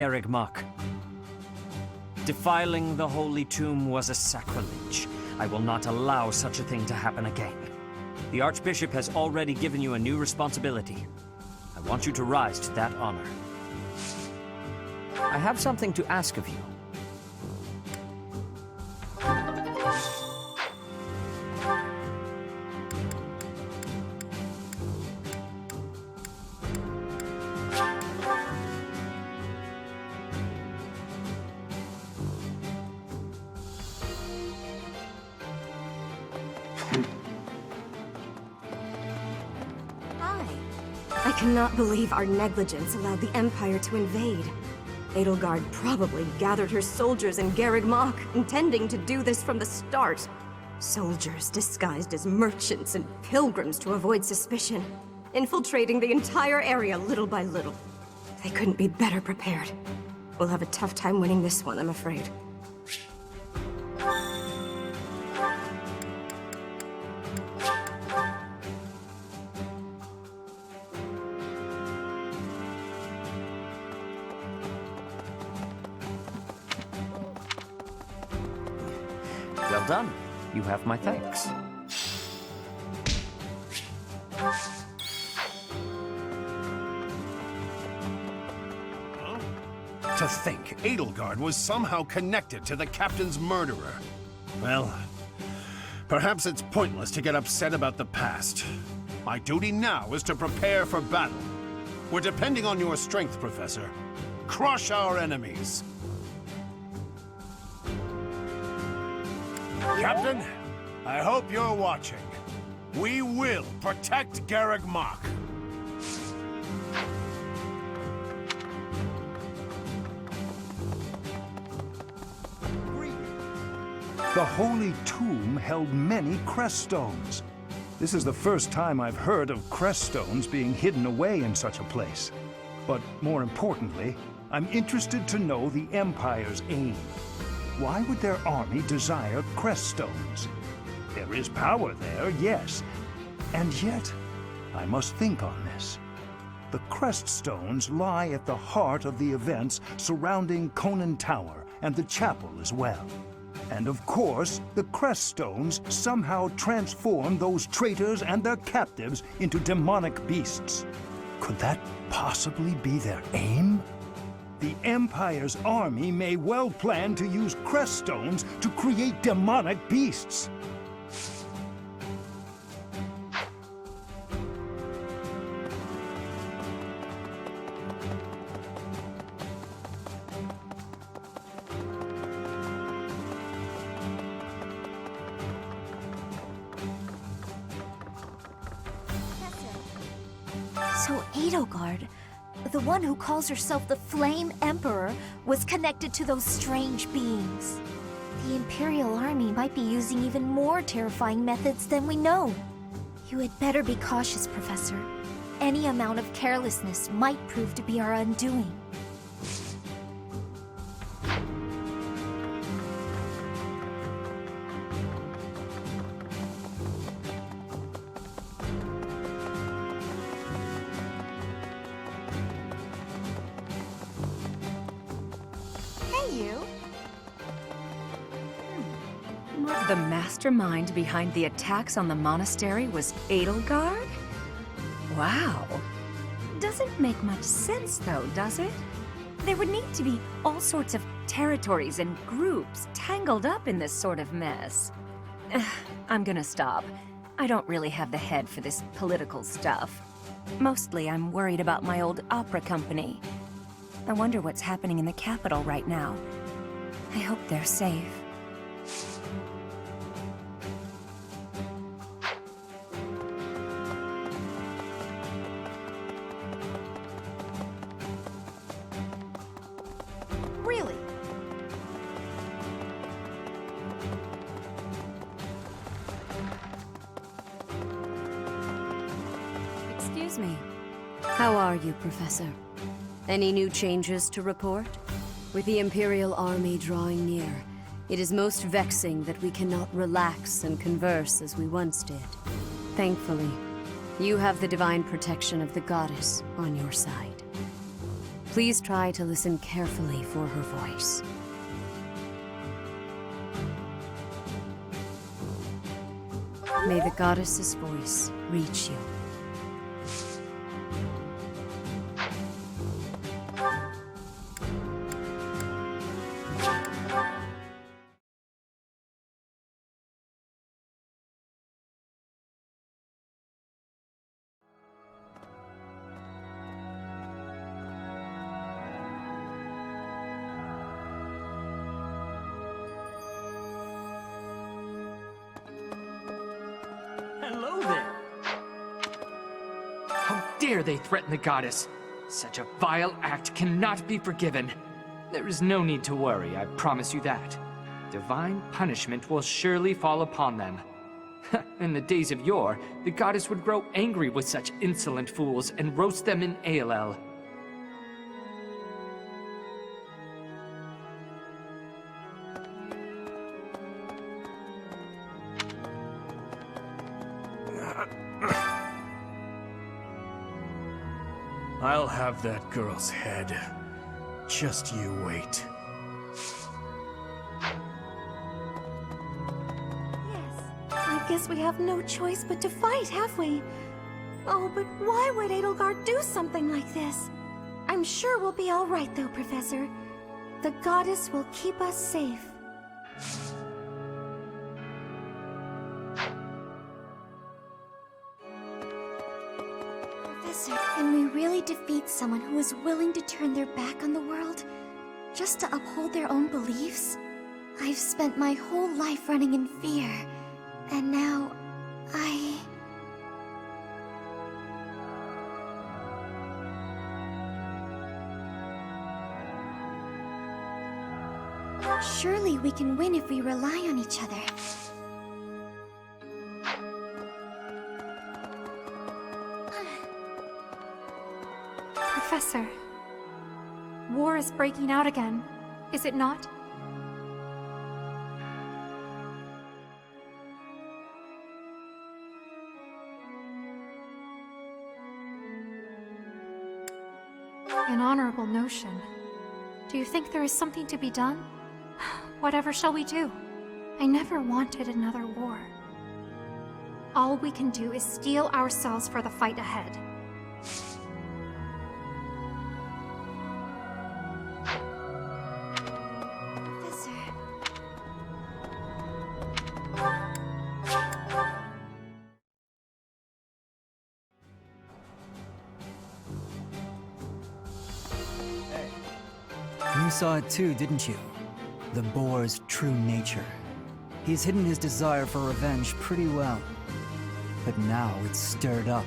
Erigmok. Defiling the Holy Tomb was a sacrilege. I will not allow such a thing to happen again. The Archbishop has already given you a new responsibility. I want you to rise to that honor. I have something to ask of you. I cannot believe our negligence allowed the Empire to invade. Edelgard probably gathered her soldiers in Garreg-Mach, intending to do this from the start. Soldiers disguised as merchants and pilgrims to avoid suspicion, infiltrating the entire area little by little. They couldn't be better prepared. We'll have a tough time winning this one, I'm afraid. Well done. You have my thanks. To think Edelgard was somehow connected to the captain's murderer. Well, perhaps it's pointless to get upset about the past. My duty now is to prepare for battle. We're depending on your strength, Professor. Crush our enemies. Captain, I hope you're watching. We will protect Garreg-Mach. The Holy Tomb held many crest stones. This is the first time I've heard of crest stones being hidden away in such a place. But more importantly, I'm interested to know the Empire's aim. Why would their army desire crest stones? There is power there, yes. And yet, I must think on this. The crest stones lie at the heart of the events surrounding Conan Tower and the chapel as well. And of course, the crest stones somehow transform those traitors and their captives into demonic beasts. Could that possibly be their aim? The Empire's army may well plan to use crest stones to create demonic beasts. So Edelgard, the one who calls herself the Flame Emperor, was connected to those strange beings. The Imperial Army might be using even more terrifying methods than we know. You had better be cautious, Professor. Any amount of carelessness might prove to be our undoing. The mastermind behind the attacks on the monastery was Edelgard? Wow. Doesn't make much sense, though, does it? There would need to be all sorts of territories and groups tangled up in this sort of mess. I'm gonna stop. I don't really have the head for this political stuff. Mostly, I'm worried about my old opera company. I wonder what's happening in the capital right now. I hope they're safe. Really? Excuse me. How are you, Professor? Any new changes to report? With the Imperial Army drawing near, it is most vexing that we cannot relax and converse as we once did. Thankfully, you have the divine protection of the goddess on your side. Please try to listen carefully for her voice. May the goddess's voice reach you. Hello there! How dare they threaten the goddess? Such a vile act cannot be forgiven. There is no need to worry, I promise you that. Divine punishment will surely fall upon them. In the days of yore, the goddess would grow angry with such insolent fools and roast them in ALL. I'll have that girl's head. Just you wait. Yes. I guess we have no choice but to fight, have we? Oh, but why would Edelgard do something like this? I'm sure we'll be all right, though, Professor. The goddess will keep us safe. Professor, can we really defeat someone who is willing to turn their back on the world just to uphold their own beliefs? I've spent my whole life running in fear, and now Surely we can win if we rely on each other. Professor, war is breaking out again, is it not? An honorable notion. Do you think there is something to be done? Whatever shall we do? I never wanted another war. All we can do is steel ourselves for the fight ahead. Professor. You saw it too, didn't you? The boar's true nature. He's hidden his desire for revenge pretty well. But now it's stirred up.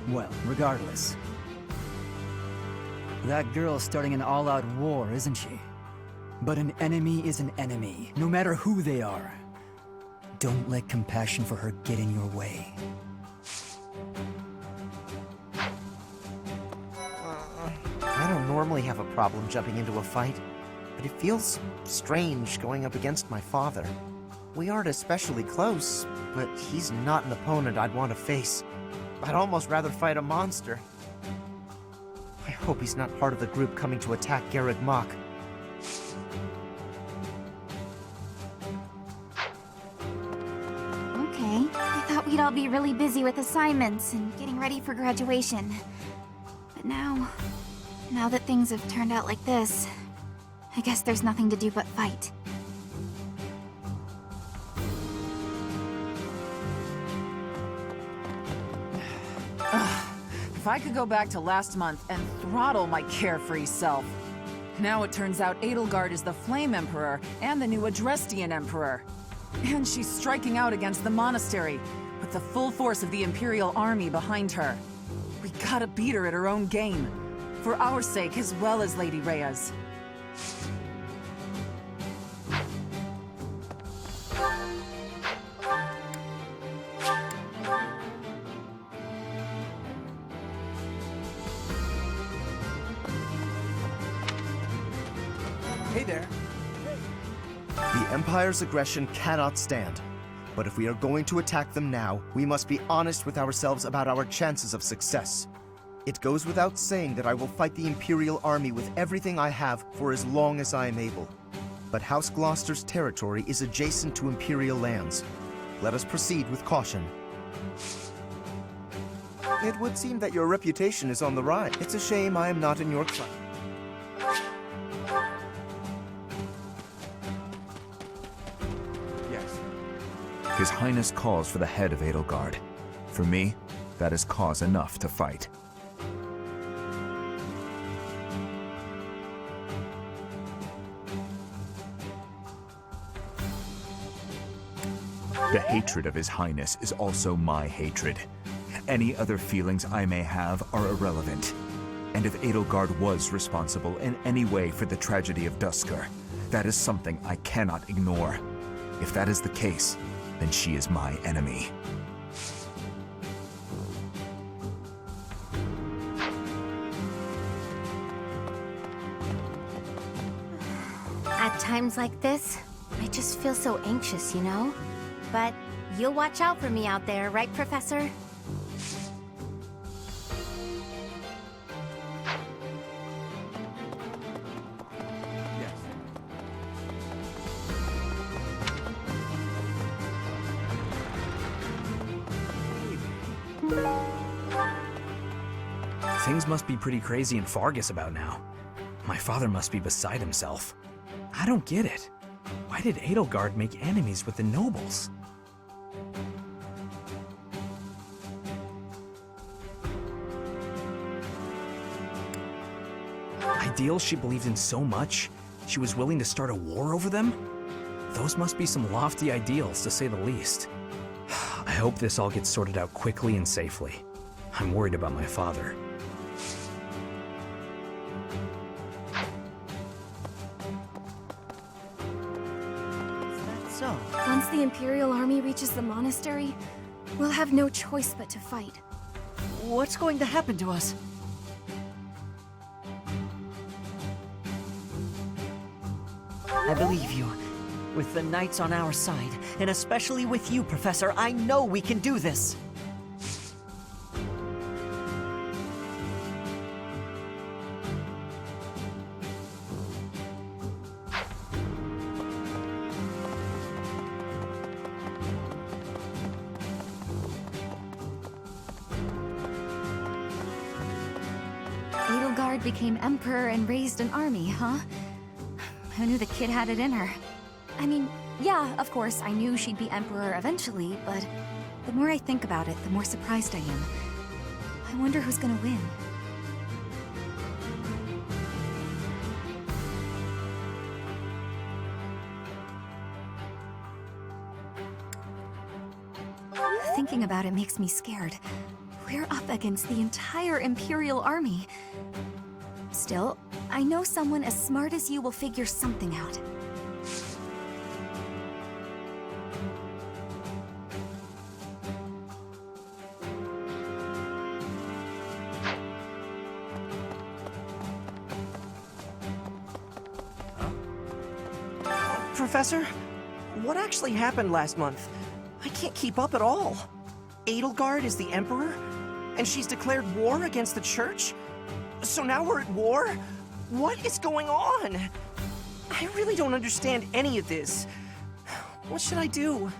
Well, regardless. That girl's starting an all-out war, isn't she? But an enemy is an enemy, no matter who they are. Don't let compassion for her get in your way. I don't normally have a problem jumping into a fight, but it feels strange going up against my father. We aren't especially close, but he's not an opponent I'd want to face. I'd almost rather fight a monster. I hope he's not part of the group coming to attack Garreg Mach. Okay, I thought we'd all be really busy with assignments and getting ready for graduation. But now that things have turned out like this, I guess there's nothing to do but fight. If I could go back to last month and throttle my carefree self. Now it turns out Edelgard is the Flame Emperor and the new Adrestian Emperor. And she's striking out against the monastery, with the full force of the Imperial army behind her. We gotta beat her at her own game, for our sake as well as Lady Rhea's. Hey there. The Empire's aggression cannot stand. But if we are going to attack them now, we must be honest with ourselves about our chances of success. It goes without saying that I will fight the Imperial army with everything I have for as long as I am able. But House Gloucester's territory is adjacent to Imperial lands. Let us proceed with caution. It would seem that your reputation is on the rise. It's a shame I am not in your club. Yes. His Highness calls for the head of Edelgard. For me, that is cause enough to fight. The hatred of His Highness is also my hatred. Any other feelings I may have are irrelevant. And if Edelgard was responsible in any way for the tragedy of Duscur, that is something I cannot ignore. If that is the case, then she is my enemy. At times like this, I just feel so anxious, you know? But you'll watch out for me out there, right, Professor? Yes. Things must be pretty crazy in Fargus about now. My father must be beside himself. I don't get it. Why did Edelgard make enemies with the nobles? Ideals she believed in so much, she was willing to start a war over them? Those must be some lofty ideals, to say the least. I hope this all gets sorted out quickly and safely. I'm worried about my father. So, once the Imperial army reaches the monastery, we'll have no choice but to fight. What's going to happen to us? I believe you. With the Knights on our side, and especially with you, Professor, I know we can do this! Edelgard became emperor and raised an army, huh? Who knew the kid had it in her? I mean, yeah, of course, I knew she'd be emperor eventually, but the more I think about it, the more surprised I am. I wonder who's gonna win. Thinking about it makes me scared. We're up against the entire Imperial army. Still, I know someone as smart as you will figure something out. Professor, what actually happened last month? I can't keep up at all. Edelgard is the Emperor, and she's declared war against the Church? So now we're at war? What is going on? I really don't understand any of this. What should I do?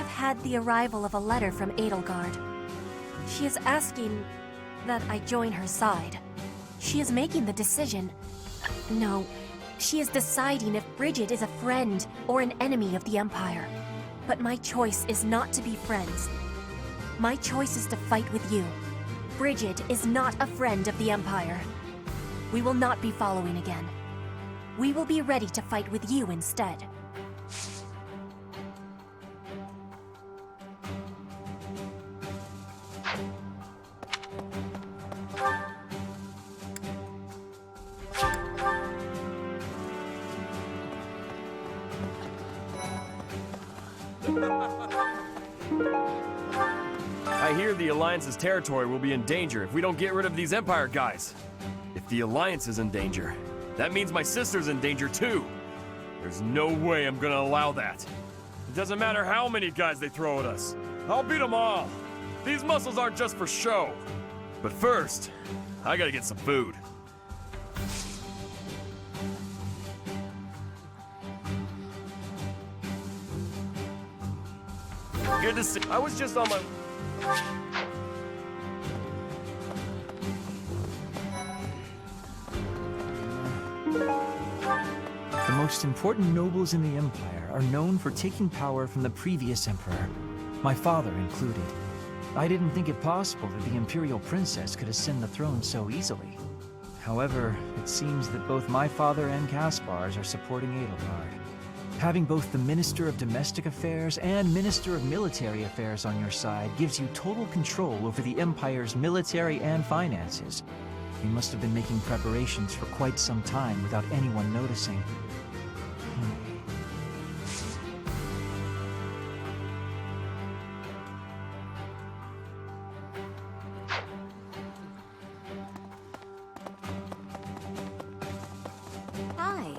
Had the arrival of a letter from Edelgard. She is asking that I join her side. She is making the decision. No, she is deciding if Bridget is a friend or an enemy of the Empire. But my choice is not to be friends. My choice is to fight with you. Bridget is not a friend of the Empire. We will not be following again. We will be ready to fight with you instead. I hear the Alliance's territory will be in danger if we don't get rid of these Empire guys. If the Alliance is in danger, that means my sister's in danger too. There's no way I'm gonna allow that. It doesn't matter how many guys they throw at us. I'll beat them all. These muscles aren't just for show. But first, I gotta get some food. Good to see. I was just on my... The most important nobles in the Empire are known for taking power from the previous Emperor, my father included. I didn't think it possible that the Imperial Princess could ascend the throne so easily. However, it seems that both my father and Caspar's are supporting Edelgard. Having both the Minister of Domestic Affairs and Minister of Military Affairs on your side gives you total control over the Empire's military and finances. You must have been making preparations for quite some time without anyone noticing. Hi.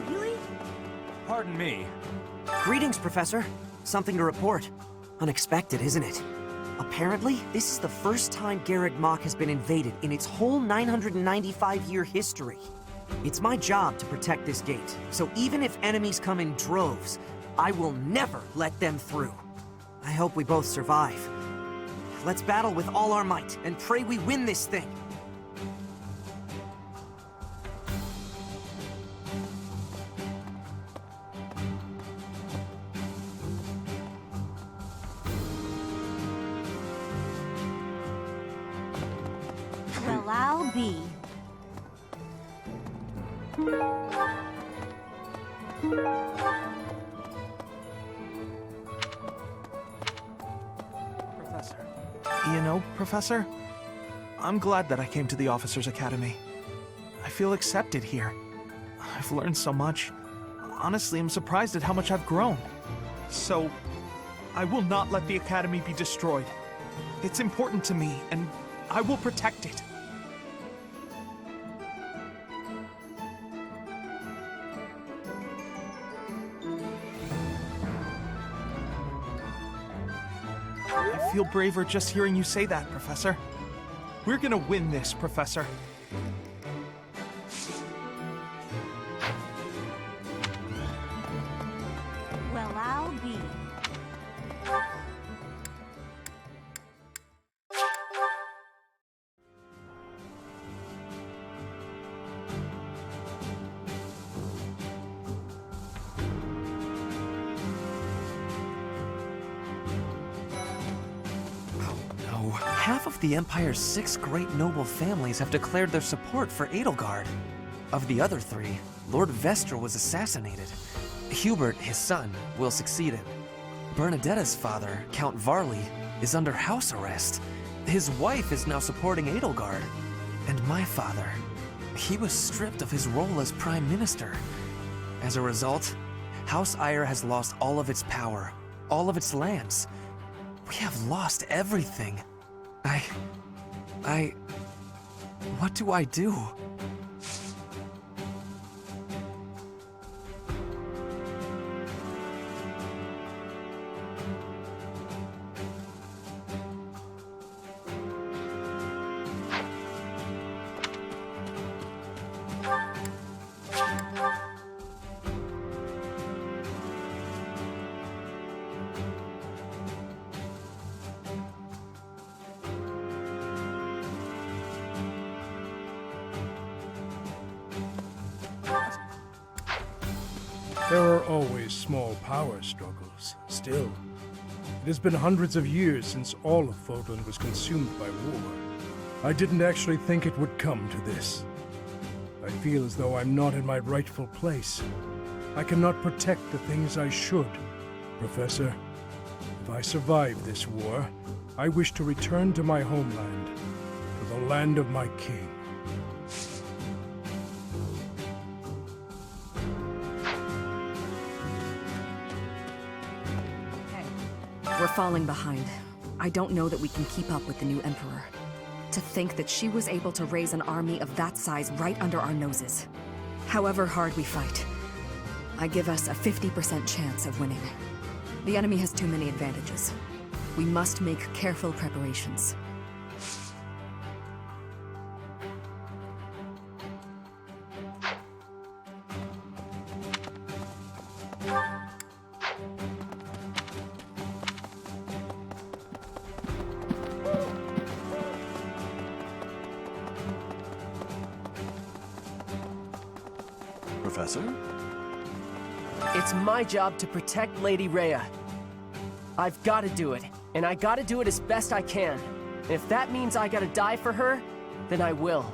Really? Pardon me. Greetings, Professor. Something to report. Unexpected, isn't it? Apparently, this is the first time Garreg Mach has been invaded in its whole 995-year history. It's my job to protect this gate, so even if enemies come in droves, I will never let them through. I hope we both survive. Let's battle with all our might, and pray we win this thing. Well, I'll be. Professor. You know, Professor, I'm glad that I came to the Officers' Academy. I feel accepted here. I've learned so much. Honestly, I'm surprised at how much I've grown. So, I will not let the Academy be destroyed. It's important to me, and I will protect it. I feel braver just hearing you say that, Professor. We're gonna win this, Professor. Well, I'll be. Half of the Empire's 6 great noble families have declared their support for Edelgard. Of the other 3, Lord Vestra was assassinated. Hubert, his son, will succeed him. Bernadetta's father, Count Varley, is under house arrest. His wife is now supporting Edelgard. And my father, he was stripped of his role as Prime Minister. As a result, House Eyre has lost all of its power, all of its lands. We have lost everything. What do I do? There are always small power struggles, still. It has been hundreds of years since all of Fodlan was consumed by war. I didn't actually think it would come to this. I feel as though I'm not in my rightful place. I cannot protect the things I should. Professor, if I survive this war, I wish to return to my homeland, to the land of my king. We're falling behind. I don't know that we can keep up with the new Emperor. To think that she was able to raise an army of that size right under our noses. However hard we fight, I give us a 50% chance of winning. The enemy has too many advantages. We must make careful preparations. Professor? It's my job to protect Lady Rhea. I've got to do it, and I gotta do it as best I can. And if that means I gotta die for her, then I will.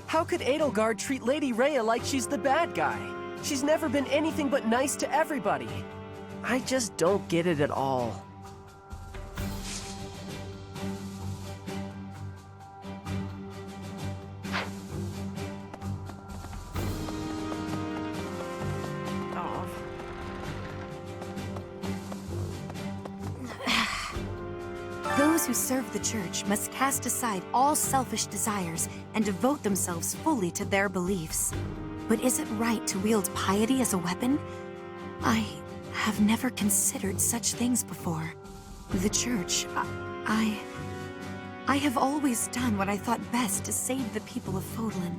How could Edelgard treat Lady Rhea like she's the bad guy? She's never been anything but nice to everybody. I just don't get it at all. Those who serve the Church must cast aside all selfish desires and devote themselves fully to their beliefs. But is it right to wield piety as a weapon? I have never considered such things before. The Church, I have always done what I thought best to save the people of Fodlan.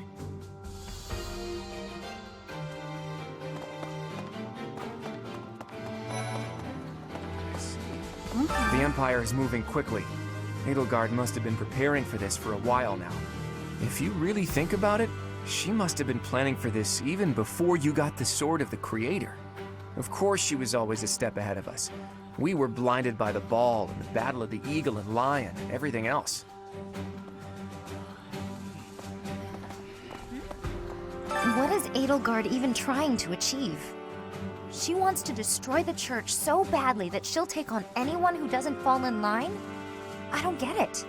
The Empire is moving quickly. Edelgard must have been preparing for this for a while now. If you really think about it, she must have been planning for this even before you got the Sword of the Creator. Of course she was always a step ahead of us. We were blinded by the Ball and the Battle of the Eagle and Lion and everything else. What is Edelgard even trying to achieve? She wants to destroy the Church so badly that she'll take on anyone who doesn't fall in line? I don't get it.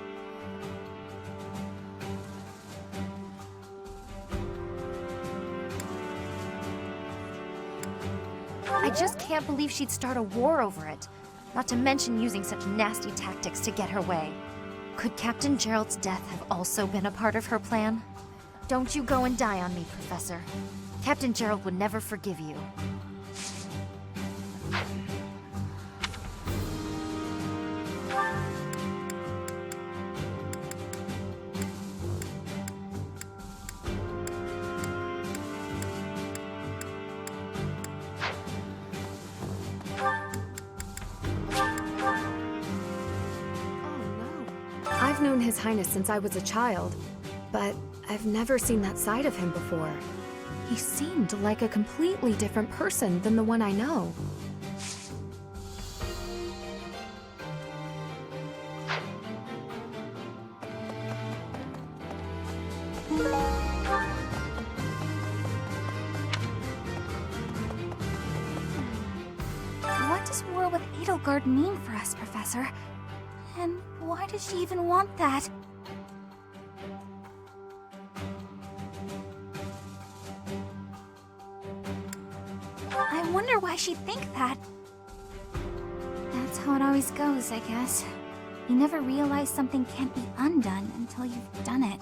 I just can't believe she'd start a war over it. Not to mention using such nasty tactics to get her way. Could Captain Gerald's death have also been a part of her plan? Don't you go and die on me, Professor. Captain Gerald would never forgive you. I've known His Highness since I was a child, but I've never seen that side of him before. He seemed like a completely different person than the one I know. What does war with Edelgard mean for us, Professor? And why does she even want that? I wonder why she'd think that. That's how it always goes, I guess. You never realize something can't be undone until you've done it.